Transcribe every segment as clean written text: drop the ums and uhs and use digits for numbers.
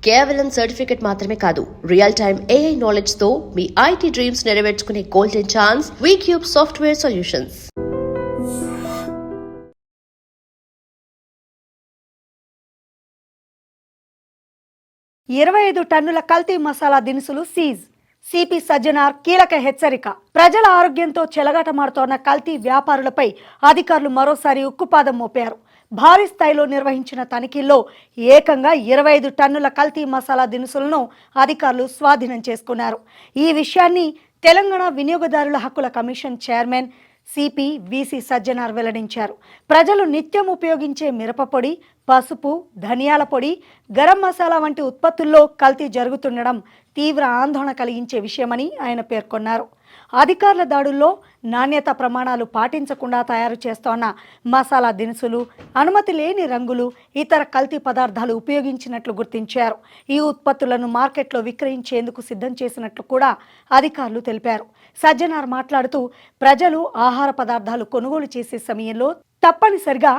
కేవలం సర్టిఫికెట్ మాత్రమే కాదు, రియల్ టైమ్ AI నాలెడ్జ్ తో మీ IT డ్రీమ్స్ నెరవేర్చుకునే golden chance Vcube software solutions. ఇరవై 25 టన్నుల కల్తీ మసాలా దినుసులు సీజ్. సిపి సజ్జనార్ కీలక హెచ్చరిక. ప్రజల ఆరోగ్యంతో చెలగాటమాడుతోన్న కల్తీ వ్యాపారులపై అధికారులు మరోసారి ఉక్కుపాదం మోపారు. భారీ స్థాయిలో నిర్వహించిన తనిఖీల్లో ఏకంగా 25 టన్నుల కల్తీ మసాలా దినుసులను అధికారులు స్వాధీనం చేసుకున్నారు. ఈ విషయాన్ని తెలంగాణ వినియోగదారుల హక్కుల commission chairman CP VC Sajjanar వెల్లడించారు. ప్రజలు నిత్యం ఉపయోగించే మిరపపొడి, పసుపు, ధనియాల పొడి, గరం మసాలా వంటి ఉత్పత్తుల్లో కల్తీ జరుగుతుండడం తీవ్ర ఆందోళన కలిగించే విషయమని ఆయన పేర్కొన్నారు. అధికారుల దాడుల్లో నాణ్యత ప్రమాణాలు పాటించకుండా తయారు చేస్తోన్న మసాలా దినుసులు, అనుమతి లేని రంగులు, ఇతర కల్తీ పదార్థాలు ఉపయోగించినట్లు గుర్తించారు. ఈ ఉత్పత్తులను మార్కెట్లో విక్రయించేందుకు సిద్ధం చేసినట్లు కూడా అధికారులు తెలిపారు. సజ్జనార్ మాట్లాడుతూ ప్రజలు ఆహార పదార్థాలు కొనుగోలు చేసే సమయంలో తప్పనిసరిగా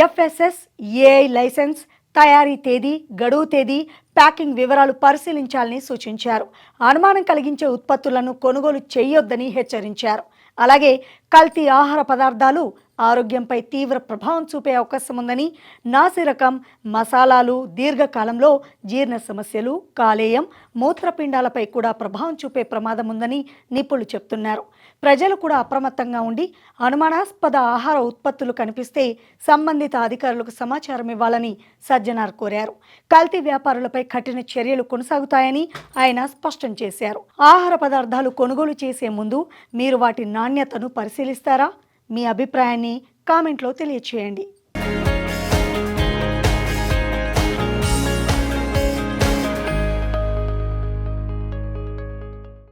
FSSAI లైసెన్స్, తయారీ తేదీ, గడువు తేదీ, ప్యాకింగ్ వివరాలు పరిశీలించాలని సూచించారు. అనుమానం కలిగించే ఉత్పత్తులను కొనుగోలు చేయొద్దని హెచ్చరించారు. అలాగే కల్తీ ఆహార పదార్థాలు ఆరోగ్యంపై తీవ్ర ప్రభావం చూపే అవకాశం ఉందని, నాసిరకం మసాలాలు దీర్ఘకాలంలో జీర్ణ సమస్యలు, కాలేయం, మూత్రపిండాలపై కూడా ప్రభావం చూపే ప్రమాదం ఉందని నిపుణులు చెప్తున్నారు. ప్రజలు కూడా అప్రమత్తంగా ఉండి అనుమానాస్పద ఆహార ఉత్పత్తులు కనిపిస్తే సంబంధిత అధికారులకు సమాచారం ఇవ్వాలని సజ్జనార్ కోరారు. కల్తీ వ్యాపారులపై కఠిన చర్యలు కొనసాగుతాయని ఆయన స్పష్టం చేశారు. ఆహార పదార్థాలు కొనుగోలు చేసే ముందు మీరు వాటి నాణ్యతను పరిశీలిస్తారా? మీ అభిప్రాయాన్ని కామెంట్లో తెలియచేయండి.